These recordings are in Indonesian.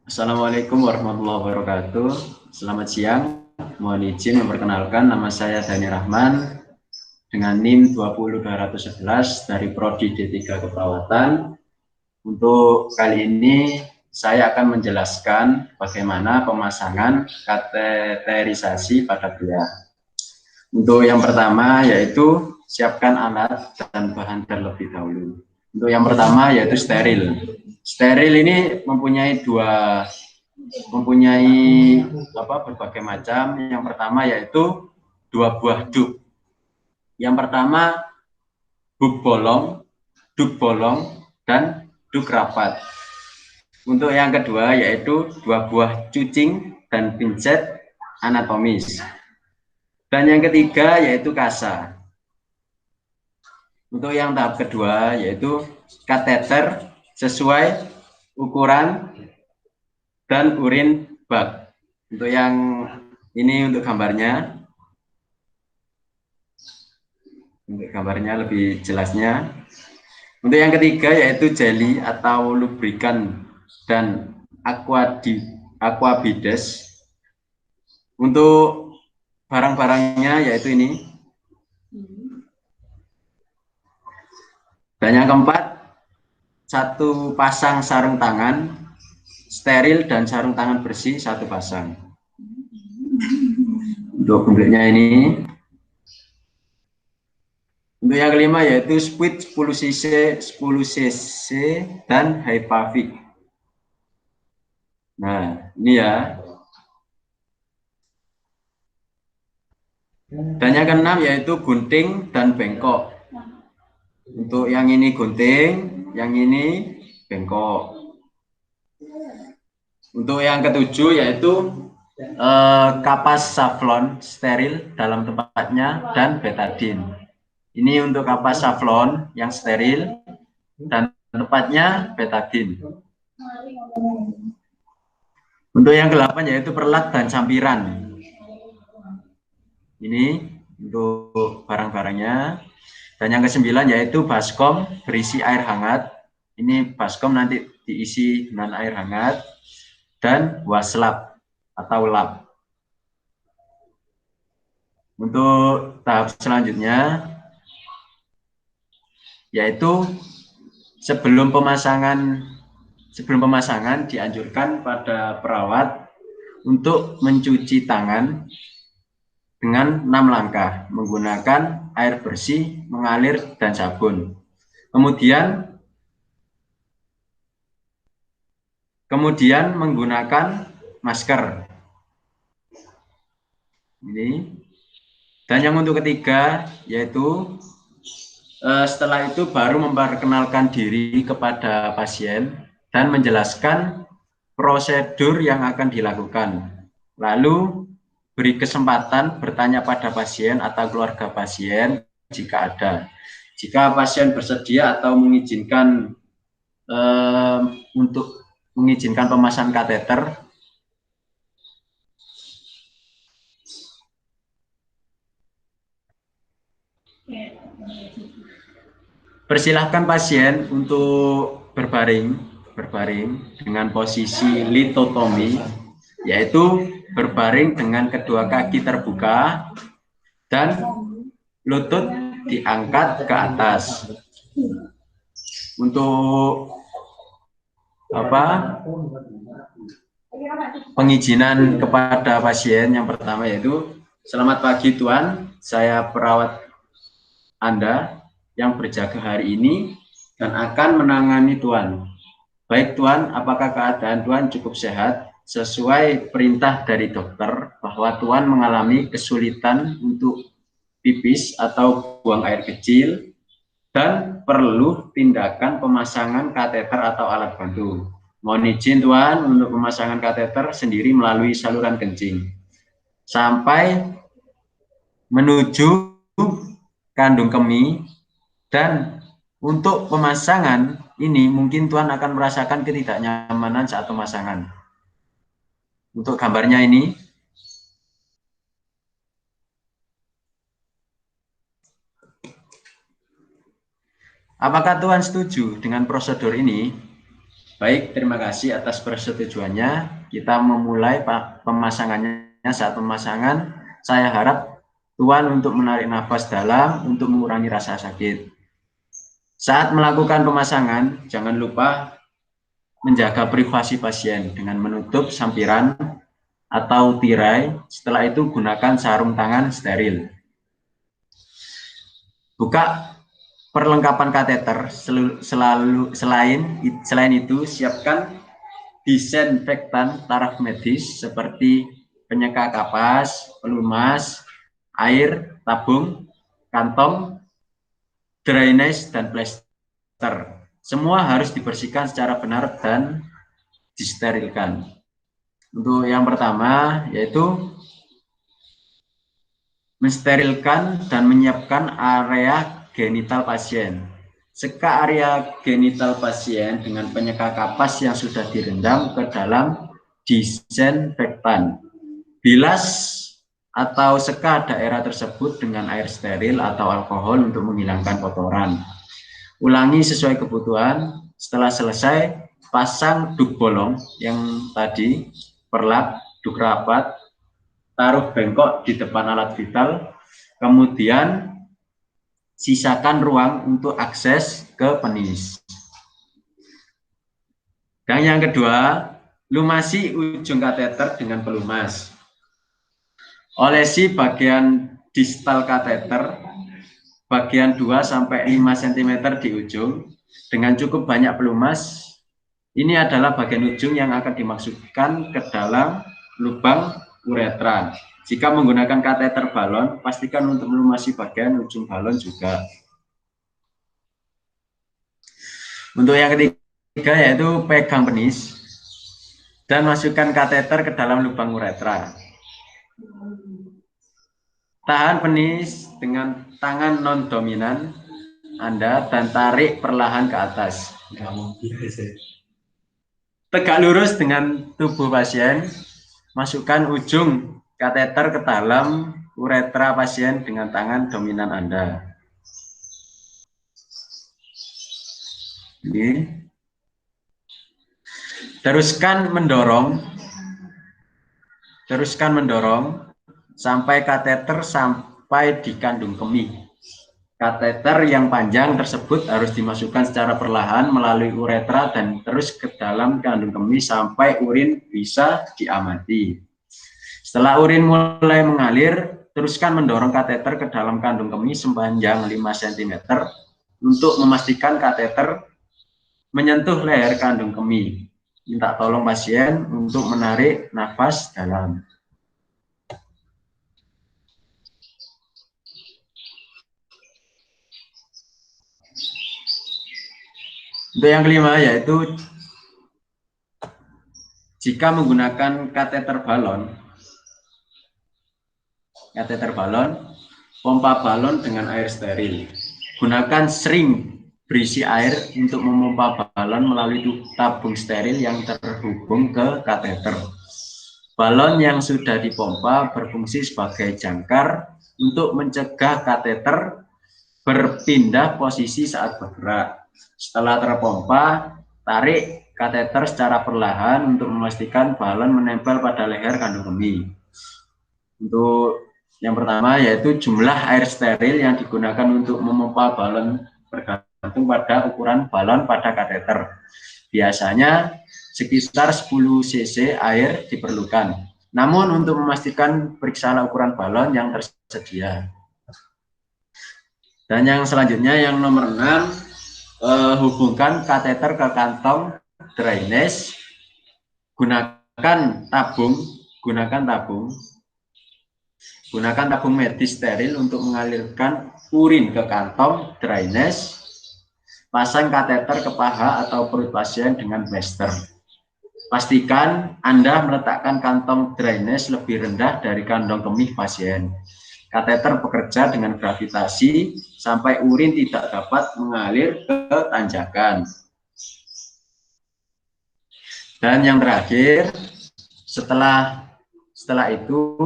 Assalamualaikum warahmatullahi wabarakatuh. Selamat siang. Mohon izin memperkenalkan, nama saya Dani Rahman dengan NIM 20211 dari Prodi D3 Keperawatan. Untuk kali ini saya akan menjelaskan bagaimana pemasangan kateterisasi pada bedah. Untuk yang pertama yaitu siapkan alat dan bahan terlebih dahulu. Untuk yang pertama yaitu steril. Steril ini mempunyai berbagai macam. Yang pertama yaitu dua buah duk. Yang pertama duk bolong dan duk rapat. Untuk yang kedua yaitu dua buah cucing dan pincet anatomis. Dan yang ketiga yaitu kasa. Untuk yang tahap kedua yaitu kateter sesuai ukuran dan urin bag. Untuk yang ini untuk gambarnya. Untuk gambarnya lebih jelasnya. Untuk yang ketiga yaitu jelly atau lubrikan dan aquabides. Untuk barang-barangnya yaitu ini. Dan yang keempat, satu pasang sarung tangan steril dan sarung tangan bersih satu pasang. Untuk bentuknya ini. Untuk yang kelima yaitu squid 10 cc dan Hypavik. Nah, ini ya. Dan yang keenam yaitu gunting dan bengkok. Untuk yang ini gunting, yang ini bengkok. Untuk yang ketujuh yaitu kapas safflon steril dalam tempatnya dan betadine. Ini untuk kapas safflon yang steril dan tempatnya betadine. Untuk yang ke-8 yaitu perlat dan campiran. Ini untuk barang-barangnya. Dan yang ke-9 yaitu baskom berisi air hangat. Ini baskom nanti diisi dengan air hangat. Dan waslap atau lap. Untuk tahap selanjutnya yaitu sebelum pemasangan dianjurkan pada perawat untuk mencuci tangan dengan 6 langkah menggunakan air bersih, mengalir, dan sabun. Kemudian menggunakan masker. Ini. Dan yang untuk ketiga yaitu setelah itu baru memperkenalkan diri kepada pasien dan menjelaskan prosedur yang akan dilakukan. Lalu beri kesempatan bertanya pada pasien atau keluarga pasien jika ada. Jika pasien bersedia atau mengizinkan untuk mengizinkan pemasangan kateter, persilahkan pasien untuk berbaring dengan posisi litotomi, yaitu berbaring dengan kedua kaki terbuka dan lutut diangkat ke atas. Untuk pengizinan kepada pasien yang pertama yaitu, selamat pagi Tuan, saya perawat Anda yang berjaga hari ini dan akan menangani Tuan. Baik Tuan, apakah keadaan Tuan cukup sehat? Sesuai perintah dari dokter bahwa Tuan mengalami kesulitan untuk pipis atau buang air kecil dan perlu tindakan pemasangan kateter atau alat bantu. Mohon izin Tuan untuk pemasangan kateter sendiri melalui saluran kencing sampai menuju kandung kemih. Dan untuk pemasangan ini mungkin Tuan akan merasakan ketidaknyamanan saat pemasangan. Untuk gambarnya ini. Apakah Tuan setuju dengan prosedur ini? Baik, terima kasih atas persetujuannya. Kita memulai pemasangannya. Saat pemasangan, saya harap Tuan untuk menarik nafas dalam untuk mengurangi rasa sakit. Saat melakukan pemasangan, jangan lupa menjaga privasi pasien dengan menutup sampiran atau tirai. Setelah itu gunakan sarung tangan steril. Buka perlengkapan kateter. Selain itu siapkan disinfektan taraf medis seperti penyeka kapas, pelumas, air, tabung, kantong, drainase, dan plester. Semua harus dibersihkan secara benar dan disterilkan. Untuk yang pertama yaitu mensterilkan dan menyiapkan area genital pasien. Seka area genital pasien dengan penyeka kapas yang sudah direndam ke dalam disinfektan. Bilas atau seka daerah tersebut dengan air steril atau alkohol untuk menghilangkan kotoran. Ulangi sesuai kebutuhan. Setelah selesai, pasang duk bolong yang tadi, perlap, duk rapat, taruh bengkok di depan alat vital, kemudian sisakan ruang untuk akses ke penis. Dan yang kedua, lumasi ujung kateter dengan pelumas. Olesi bagian distal kateter, bagian 2-5 cm di ujung, dengan cukup banyak pelumas. Ini adalah bagian ujung yang akan dimasukkan ke dalam lubang uretra. Jika menggunakan kateter balon, pastikan untuk melumasi bagian ujung balon juga. Untuk yang ketiga yaitu pegang penis dan masukkan kateter ke dalam lubang uretra. Tahan penis dengan tangan non-dominan Anda dan tarik perlahan ke atas. Tegak lurus dengan tubuh pasien. Masukkan ujung kateter ke dalam uretra pasien dengan tangan dominan Anda. Ini. Teruskan mendorong sampai kateter sampai di kandung kemih. Kateter yang panjang tersebut harus dimasukkan secara perlahan melalui uretra dan terus ke dalam kandung kemih sampai urin bisa diamati. Setelah urin mulai mengalir, teruskan mendorong kateter ke dalam kandung kemih sepanjang 5 cm untuk memastikan kateter menyentuh leher kandung kemih. Minta tolong pasien untuk menarik nafas dalam. Untuk yang kelima yaitu jika menggunakan kateter balon, pompa balon dengan air steril. Gunakan sering berisi air untuk memompa balon melalui tabung steril yang terhubung ke kateter. Balon yang sudah dipompa berfungsi sebagai jangkar untuk mencegah kateter berpindah posisi saat bergerak. Setelah terpompa, tarik kateter secara perlahan untuk memastikan balon menempel pada leher kandung kemih. Untuk yang pertama yaitu jumlah air steril yang digunakan untuk memompa balon bergantung pada ukuran balon pada kateter. Biasanya sekitar 10 cc air diperlukan. Namun untuk memastikan periksalah ukuran balon yang tersedia. Dan yang selanjutnya yang nomor 6, hubungkan kateter ke kantong drainase. Gunakan tabung medis steril untuk mengalirkan urin ke kantong drainase. Pasang kateter ke paha atau perut pasien dengan plester. Pastikan Anda meletakkan kantong drainase lebih rendah dari kantong kemih pasien. Kateter bekerja dengan gravitasi sampai urin tidak dapat mengalir ke tanjakan. Dan yang terakhir, setelah itu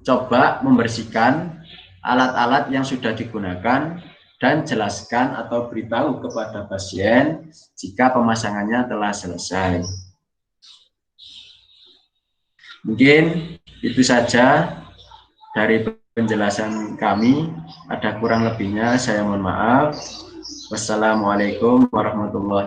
coba membersihkan alat-alat yang sudah digunakan dan jelaskan atau beritahu kepada pasien jika pemasangannya telah selesai. Mungkin itu saja dari penjelasan kami. Ada kurang lebihnya saya mohon maaf. Wassalamualaikum warahmatullahi wabarakatuh.